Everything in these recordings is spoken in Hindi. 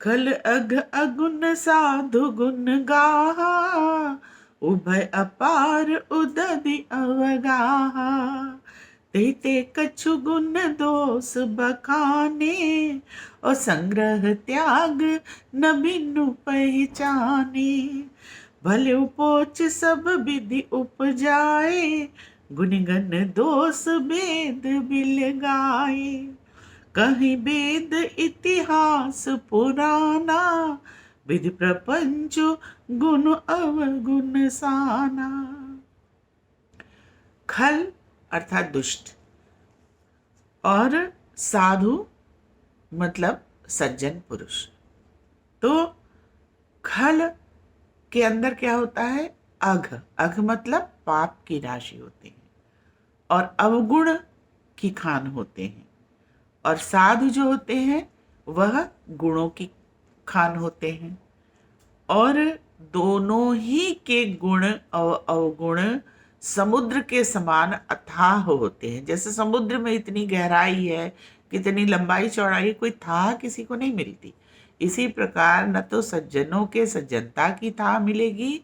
खल अघ अगुन साधु गुण गाहा, उभय अपार उदधि अवगाहा। ते ते कछु गुण दोष बखाने, और संग्रह त्याग न बिनु पहचाने। भले उपोच सब विधि उपजाए, गुणगन दोष भेद बिल गाए। कहीं वेद इतिहास पुराना, विधि प्रपंच गुण अवगुण साना। खल अर्थात दुष्ट, और साधु मतलब सज्जन पुरुष। तो खल के अंदर क्या होता है? अघ। अघ मतलब पाप की राशि होती है, और अवगुण की खान होते हैं। और साधु जो होते हैं वह गुणों की खान होते हैं। और दोनों ही के गुण और अवगुण समुद्र के समान अथाह होते हैं। जैसे समुद्र में इतनी गहराई है, कितनी लंबाई चौड़ाई, कोई थाह किसी को नहीं मिलती। इसी प्रकार न तो सज्जनों के सज्जनता की थाह मिलेगी,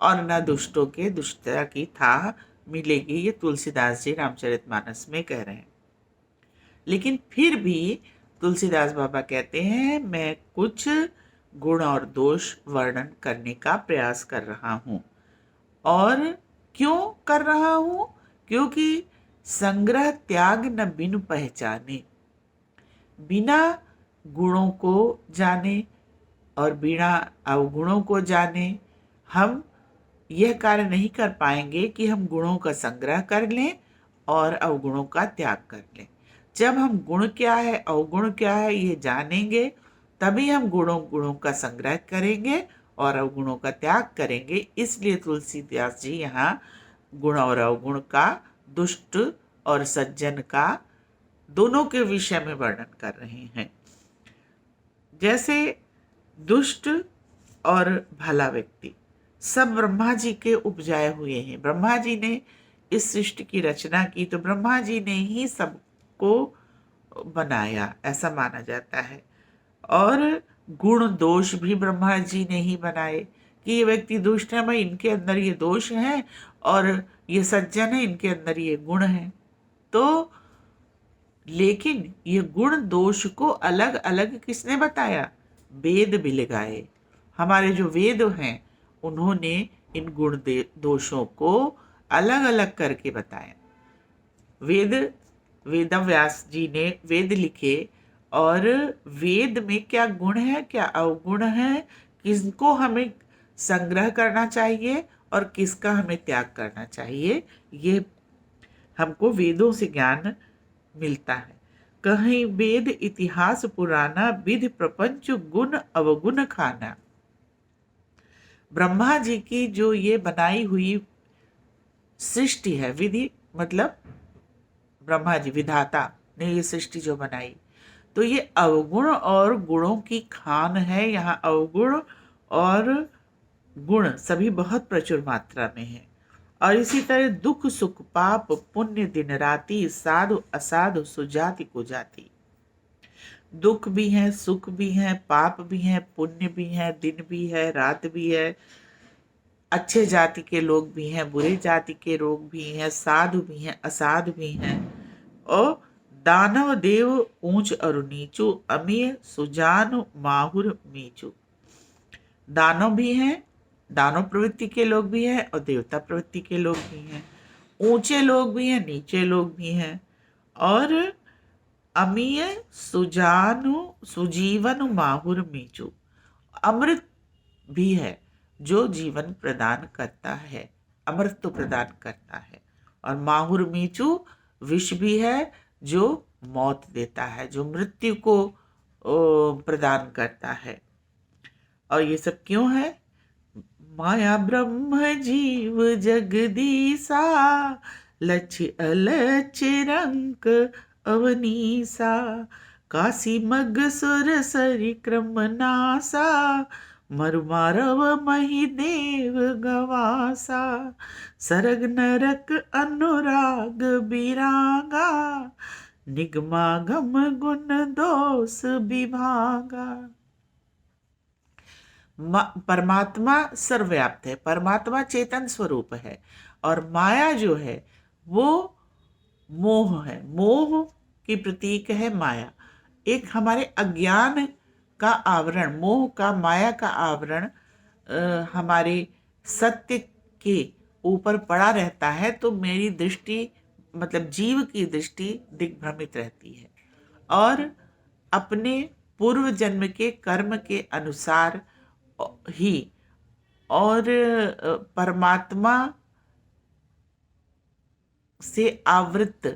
और न दुष्टों के दुष्टता की थाह मिलेगी। ये तुलसीदास जी रामचरितमानस में कह रहे हैं। लेकिन फिर भी तुलसीदास बाबा कहते हैं, मैं कुछ गुण और दोष वर्णन करने का प्रयास कर रहा हूँ। और क्यों कर रहा हूँ? क्योंकि संग्रह त्याग न बिनु पहचाने। बिना गुणों को जाने और बिना अवगुणों को जाने हम यह कार्य नहीं कर पाएंगे कि हम गुणों का संग्रह कर लें और अवगुणों का त्याग कर लें। जब हम गुण क्या है अवगुण क्या है ये जानेंगे, तभी हम गुणों का संग्रह करेंगे और अवगुणों का त्याग करेंगे। इसलिए तुलसीदास जी यहाँ गुण और अवगुण का, दुष्ट और सज्जन का, दोनों के विषय में वर्णन कर रहे हैं। जैसे दुष्ट और भला व्यक्ति सब ब्रह्मा जी के उपजाए हुए हैं। ब्रह्मा जी ने इस सृष्टि की रचना की, तो ब्रह्मा जी ने ही सबको बनाया, ऐसा माना जाता है। और गुण दोष भी ब्रह्मा जी ने ही बनाए कि ये व्यक्ति दुष्ट है, भाई इनके अंदर ये दोष है, और ये सज्जन है, इनके अंदर ये गुण है। तो लेकिन ये गुण दोष को अलग अलग किसने बताया? वेद बिलगाए। हमारे जो वेद हैं उन्होंने इन गुण दोषों को अलग अलग करके बताया। वेद वेदव्यास जी ने वेद लिखे, और वेद में क्या गुण है क्या अवगुण है, किसको हमें संग्रह करना चाहिए और किसका हमें त्याग करना चाहिए, ये हमको वेदों से ज्ञान मिलता है। कहीं वेद इतिहास पुराना, विधि प्रपंच गुण अवगुण खाना। ब्रह्मा जी की जो ये बनाई हुई सृष्टि है, विधि मतलब ब्रह्मा जी विधाता ने ये सृष्टि जो बनाई, तो ये अवगुण और गुणों की खान है। यहाँ अवगुण और गुण सभी बहुत प्रचुर मात्रा में है। और इसी तरह दुख सुख पाप पुण्य दिन राति, साधु असाधु सुजाति कुजाति। दुख भी है, सुख भी है, पाप भी है, पुण्य भी है, दिन भी है, रात भी है, अच्छे जाति के लोग भी हैं, बुरे जाति के लोग भी हैं, साधु भी हैं, असाधु भी हैं, और दानव देव ऊंच और नीचू, अमीय सुजान माहुर मीचू। दानव भी हैं, दानव प्रवृत्ति के लोग भी हैं, और देवता प्रवृत्ति के लोग भी हैं। ऊंचे लोग भी हैं, नीचे लोग भी हैं, और अमीय सुजानु सुजीवन माहुर मीचू। अमृत भी है जो जीवन प्रदान करता है, अमृत तो प्रदान करता है। और माहुर मीचू विष भी है जो मौत देता है, जो मृत्यु को प्रदान करता है। और ये सब क्यों है? माया ब्रह्म जीव जगदीसा, लक्ष्य अलक्ष्य रंक अवनीसा। काशी मग सुर सरि क्रम नासा, मरुमारव मही देव गवासा। सरग नरक अनुराग बिरागा, निगमागम गुण दोष विभागा। परमात्मा सर्वव्याप्त है, परमात्मा चेतन स्वरूप है, और माया जो है वो मोह है। मोह की प्रतीक है माया। एक हमारे अज्ञान का आवरण, मोह का, माया का आवरण हमारे सत्य के ऊपर पड़ा रहता है, तो मेरी दृष्टि, मतलब जीव की दृष्टि दिग्भ्रमित रहती है, और अपने पूर्व जन्म के कर्म के अनुसार ही, और परमात्मा से आवृत्त,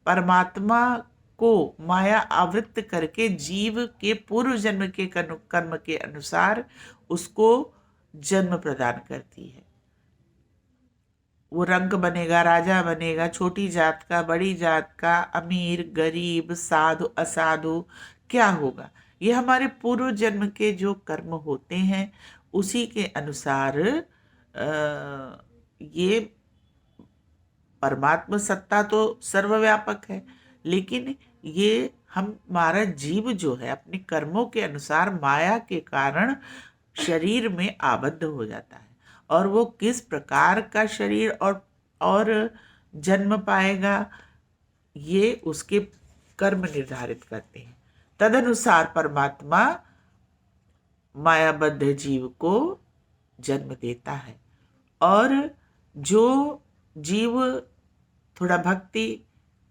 परमात्मा को माया आवृत्त करके जीव के पूर्व जन्म के कर्म के अनुसार उसको जन्म प्रदान करती है। वो रंग बनेगा, राजा बनेगा, छोटी जात का, बड़ी जात का, अमीर गरीब, साधु असाधु, क्या होगा, ये हमारे पूर्व जन्म के जो कर्म होते हैं उसी के अनुसार ये परमात्मा सत्ता तो सर्वव्यापक है, लेकिन ये हमारा जीव जो है अपने कर्मों के अनुसार माया के कारण शरीर में आबद्ध हो जाता है, और वो किस प्रकार का शरीर और जन्म पाएगा ये उसके कर्म निर्धारित करते हैं। तदनुसार परमात्मा मायाबद्ध जीव को जन्म देता है, और जो जीव थोड़ा भक्ति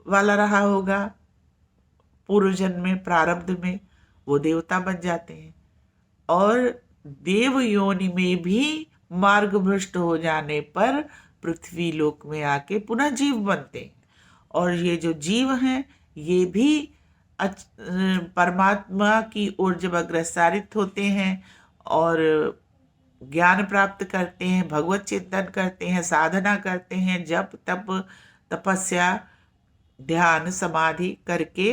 वाला रहा होगा पूर्व जन्म में, प्रारब्ध में, वो देवता बन जाते हैं, और देव योनि में भी मार्ग भ्रष्ट हो जाने पर पृथ्वी लोक में आके पुनः जीव बनते हैं। और ये जो जीव हैं ये भी परमात्मा की ओर जब अग्रसारित होते हैं और ज्ञान प्राप्त करते हैं, भगवत चिंतन करते हैं, साधना करते हैं, जप तप तपस्या ध्यान समाधि करके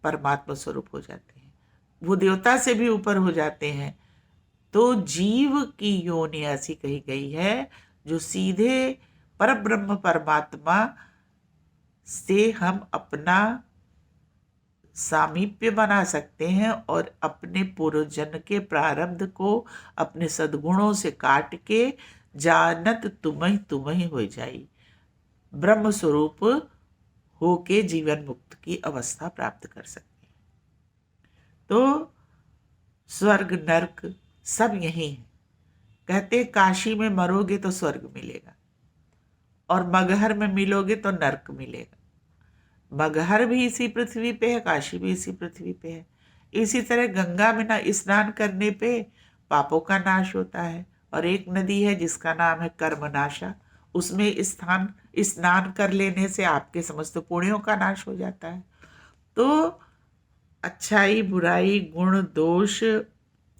परमात्मा स्वरूप हो जाते हैं, वो देवता से भी ऊपर हो जाते हैं। तो जीव की योनि ऐसी कही गई है जो सीधे परब्रह्म परमात्मा से हम अपना सामीप्य बना सकते हैं, और अपने पूर्व जन्म के प्रारब्ध को अपने सद्गुणों से काट के जानत तुम्हें तुम्हें हो जाई, ब्रह्म स्वरूप होके जीवन मुक्त की अवस्था प्राप्त कर सकते हैं। तो स्वर्ग नर्क सब यही है। कहते काशी में मरोगे तो स्वर्ग मिलेगा, और मगहर में मिलोगे तो नर्क मिलेगा। मगहर भी इसी पृथ्वी पे है, काशी भी इसी पृथ्वी पे है। इसी तरह गंगा में ना स्नान करने पे पापों का नाश होता है, और एक नदी है जिसका नाम है कर्मनाशा, उसमें स्नान कर लेने से आपके समस्त पुण्यों का नाश हो जाता है। तो अच्छाई बुराई गुण दोष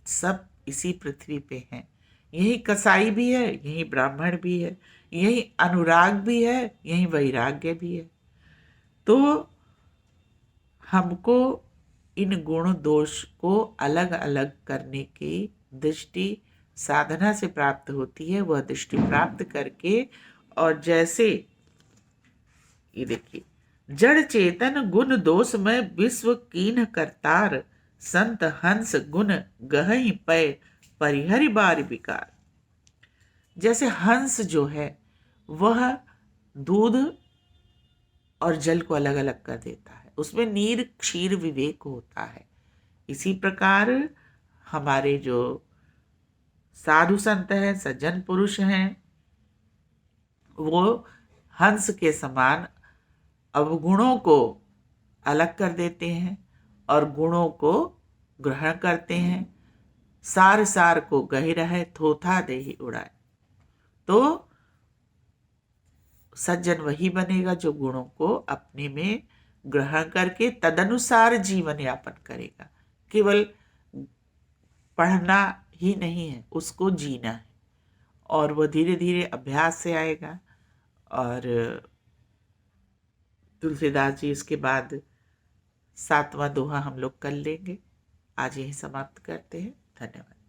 सब इसी पृथ्वी पे हैं। यही कसाई भी है, यही ब्राह्मण भी है, यही अनुराग भी है, यही वैराग्य भी है। तो हमको इन गुण दोष को अलग अलग करने की दृष्टि साधना से प्राप्त होती है। वह दृष्टि प्राप्त करके, और जैसे ये देखिए, जड़ चेतन गुण दोष में विश्व कीन करतार, संत हंस गुण गहई पय परिहरि बार विकार। जैसे हंस जो है वह दूध और जल को अलग अलग कर देता है, उसमें नीर क्षीर विवेक होता है। इसी प्रकार हमारे जो साधु संत हैं, सज्जन पुरुष हैं, वो हंस के समान अवगुणों को अलग कर देते हैं और गुणों को ग्रहण करते हैं। सार सार को गहि रहे, थोथा देहि उड़ाए। तो सज्जन वही बनेगा जो गुणों को अपने में ग्रहण करके तदनुसार जीवन यापन करेगा। केवल पढ़ना ही नहीं है, उसको जीना है, और वह धीरे धीरे अभ्यास से आएगा। और तुलसीदास जी इसके बाद 7वां दोहा हम लोग कर लेंगे। आज यही समाप्त करते हैं। धन्यवाद।